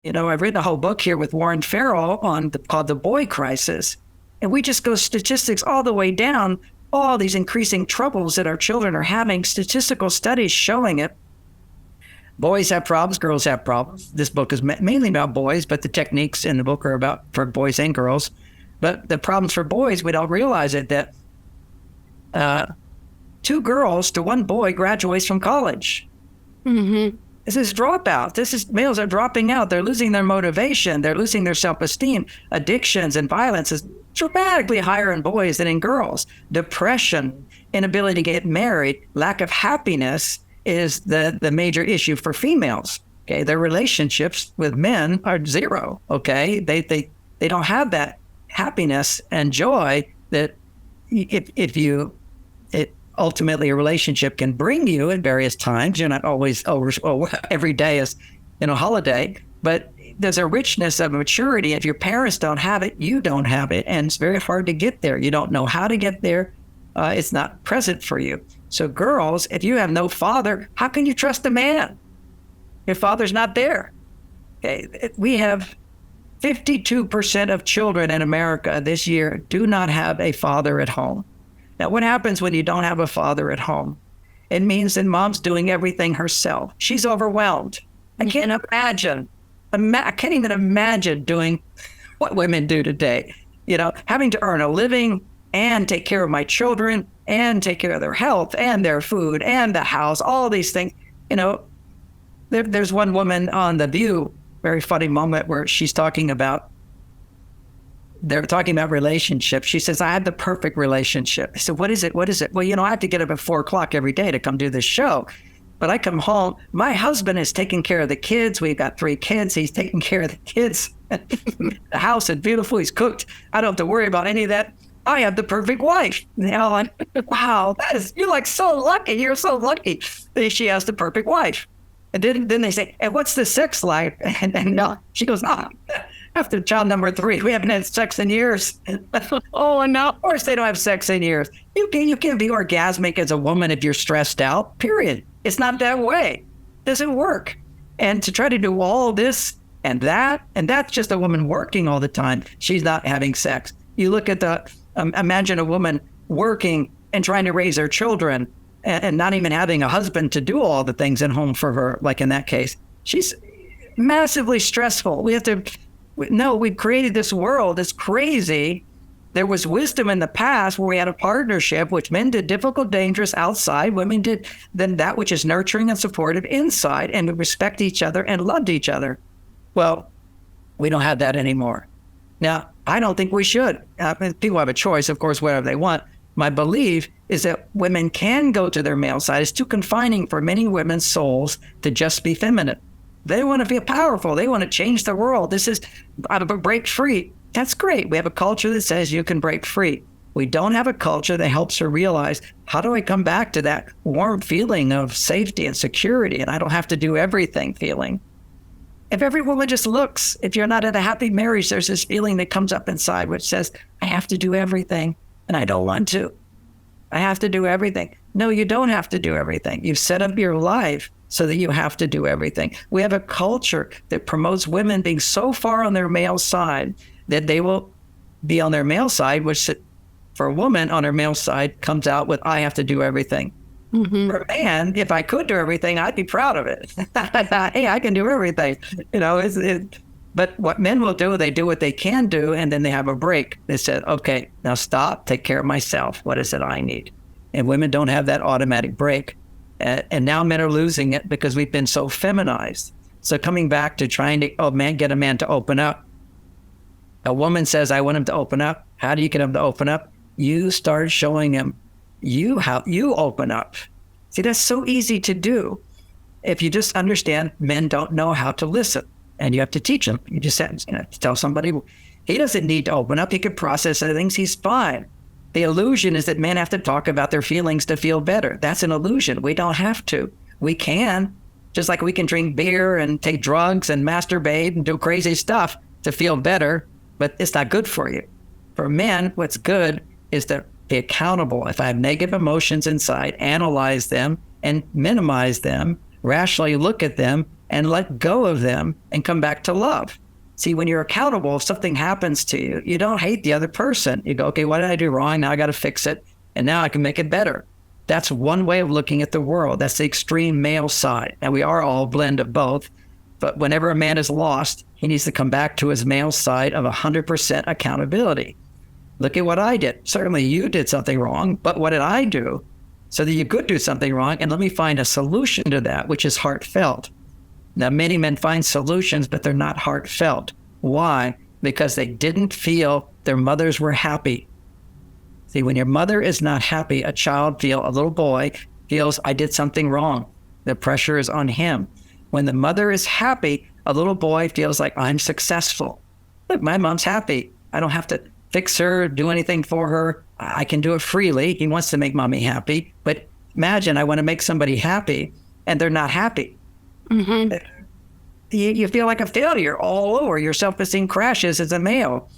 I've written a whole book here with Warren Farrell called The Boy Crisis. And we just go statistics all the way down, all these increasing troubles that our children are having, statistical studies showing it. Boys have problems, girls have problems. This book is mainly about boys, but the techniques in the book are about for boys and girls. But the problems for boys, we don't realize it, that 2 girls to 1 boy graduates from college. Mm-hmm. This is dropout. Males are dropping out. They're losing their motivation. They're losing their self-esteem. Addictions and violence is dramatically higher in boys than in girls. Depression, inability to get married, lack of happiness is the major issue for females. Okay, their relationships with men are zero. Okay, they don't have that happiness and joy that ultimately a relationship can bring you at various times. You're not always every day is holiday, but there's a richness of maturity. If your parents don't have it, you don't have it, and it's very hard to get there. You don't know how to get there. It's not present for you. So girls, if you have no father, how can you trust a man? Your father's not there. Okay, we have 52% of children in America this year do not have a father at home. Now, what happens when you don't have a father at home? It means that mom's doing everything herself. She's overwhelmed. I can't even imagine doing what women do today. Having to earn a living and take care of my children and take care of their health and their food and the house, all these things. There's one woman on The View, very funny moment where they're talking about relationships. She says, I have the perfect relationship. I said, what is it? What is it? Well, I have to get up at 4 o'clock every day to come do this show. But I come home, my husband is taking care of the kids. We've got 3 kids. He's taking care of the kids. The house is beautiful. He's cooked. I don't have to worry about any of that. I have the perfect wife. Wow, you're like so lucky. You're so lucky. She has the perfect wife. And then they say, and what's the sex like? And she goes, after child number 3, we haven't had sex in years. Oh, and now, of course, they don't have sex in years. You can't be orgasmic as a woman if you're stressed out, period. It's not that way. It doesn't work. And to try to do all this and that's just a woman working all the time. She's not having sex. You look at imagine a woman working and trying to raise her children and not even having a husband to do all the things at home for her, like in that case. She's massively stressful. We've created this world. It's crazy. There was wisdom in the past where we had a partnership, which men did difficult, dangerous outside. Women did then that which is nurturing and supportive inside, and we respect each other and loved each other. Well, we don't have that anymore. Now, I don't think we should. People have a choice, of course, whatever they want. My belief is that women can go to their male side. It's too confining for many women's souls to just be feminine. They want to be powerful. They want to change the world. This is out of a break free. That's great. We have a culture that says you can break free. We don't have a culture that helps her realize, how do I come back to that warm feeling of safety and security, and I don't have to do everything feeling? If every woman just looks, if you're not in a happy marriage, there's this feeling that comes up inside which says, I have to do everything, and I don't want to. I have to do everything. No, you don't have to do everything. You've set up your life so that you have to do everything. We have a culture that promotes women being so far on their male side that they will be on their male side, which for a woman on her male side comes out with, I have to do everything. Mm-hmm. For a man, if I could do everything, I'd be proud of it. Hey, I can do everything. But what men will do, they do what they can do, and then they have a break. They said, okay, now stop, take care of myself. What is it I need? And women don't have that automatic break. And now men are losing it because we've been so feminized. So coming back to trying to get a man to open up. A woman says, I want him to open up. How do you get him to open up? You start showing him how you open up. See, that's so easy to do. If you just understand, men don't know how to listen, and you have to teach them. You just have to tell somebody he doesn't need to open up. He can process things. He's fine. The illusion is that men have to talk about their feelings to feel better. That's an illusion. We don't have to. We can, just like we can drink beer and take drugs and masturbate and do crazy stuff to feel better, but it's not good for you. For men, what's good is to be accountable. If I have negative emotions inside, analyze them and minimize them, rationally look at them and let go of them and come back to love. See, when you're accountable, if something happens to you, you don't hate the other person. You go, okay, what did I do wrong? Now I got to fix it. And now I can make it better. That's one way of looking at the world. That's the extreme male side. And we are all a blend of both. But whenever a man is lost, he needs to come back to his male side of 100% accountability. Look at what I did. Certainly you did something wrong, but what did I do so that you could do something wrong? And let me find a solution to that, which is heartfelt. Now, many men find solutions, but they're not heartfelt. Why? Because they didn't feel their mothers were happy. See, when your mother is not happy, a little boy feels, I did something wrong. The pressure is on him. When the mother is happy, a little boy feels like, I'm successful. Look, my mom's happy. I don't have to fix her, do anything for her. I can do it freely. He wants to make mommy happy. But imagine I want to make somebody happy and they're not happy. Mm-hmm. You feel like a failure all over. Your self-esteem crashes as a male.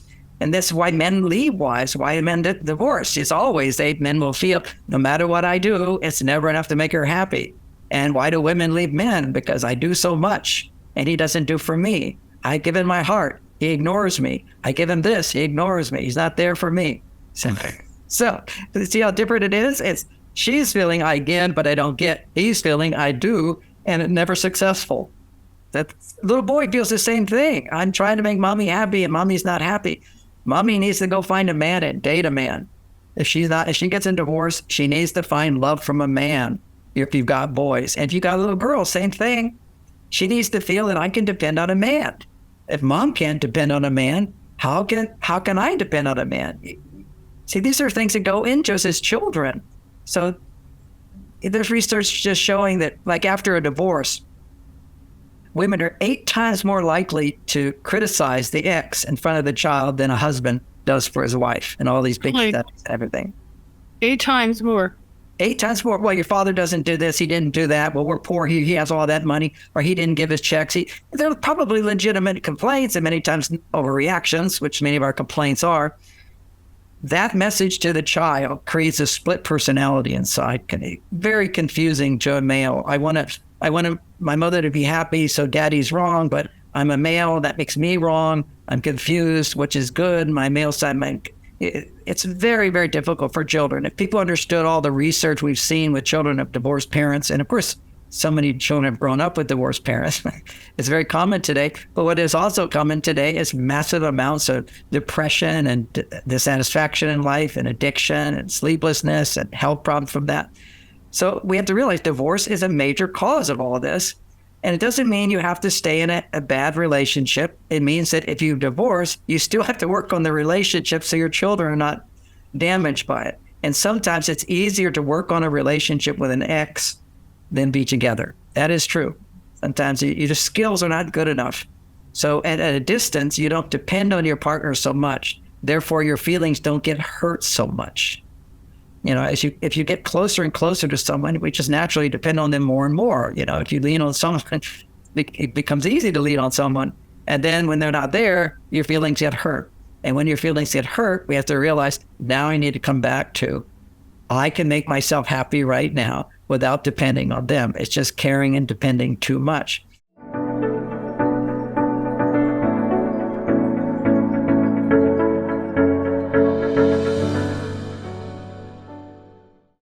And that's why men leave wives, why men divorce. It's always men will feel, no matter what I do, it's never enough to make her happy. And why do women leave men? Because I do so much and he doesn't do for me. I give him my heart. He ignores me. I give him this. He ignores me. He's not there for me. So see how different it is? It's she's feeling I get, but I don't get. He's feeling I do, and it's never successful. That little boy feels the same thing. I'm trying to make mommy happy, and mommy's not happy. Mommy needs to go find a man and date a man. If she gets a divorce, she needs to find love from a man. If you've got boys, and if you got a little girl, same thing. She needs to feel that I can depend on a man. If mom can't depend on a man, how can I depend on a man? See, these are things that go into us as children. So there's research just showing that, like after a divorce, women are 8 times more likely to criticize the ex in front of the child than a husband does for his wife, and all these big steps, everything. 8 times more. 8 times more. Well, your father doesn't do this. He didn't do that. Well, we're poor. He has all that money, or he didn't give his checks. There are probably legitimate complaints and many times overreactions, which many of our complaints are. That message to the child creates a split personality inside. Very confusing to a male. I want my mother to be happy, so daddy's wrong, but I'm a male. That makes me wrong. I'm confused, which is good. My male side, it's very, very difficult for children. If people understood all the research we've seen with children of divorced parents, and of course, so many children have grown up with divorced parents. It's very common today. But what is also common today is massive amounts of depression and dissatisfaction in life and addiction and sleeplessness and health problems from that. So we have to realize divorce is a major cause of all of this. And it doesn't mean you have to stay in a bad relationship. It means that if you divorce, you still have to work on the relationship so your children are not damaged by it. And sometimes it's easier to work on a relationship with an ex than be together. That is true. Sometimes your skills are not good enough. So at a distance, you don't depend on your partner so much. Therefore, your feelings don't get hurt so much. You know, if you get closer and closer to someone, we just naturally depend on them more and more. You know, if you lean on someone, it becomes easy to lean on someone. And then when they're not there, your feelings get hurt. And when your feelings get hurt, we have to realize now I need to come back to, I can make myself happy right now without depending on them. It's just caring and depending too much.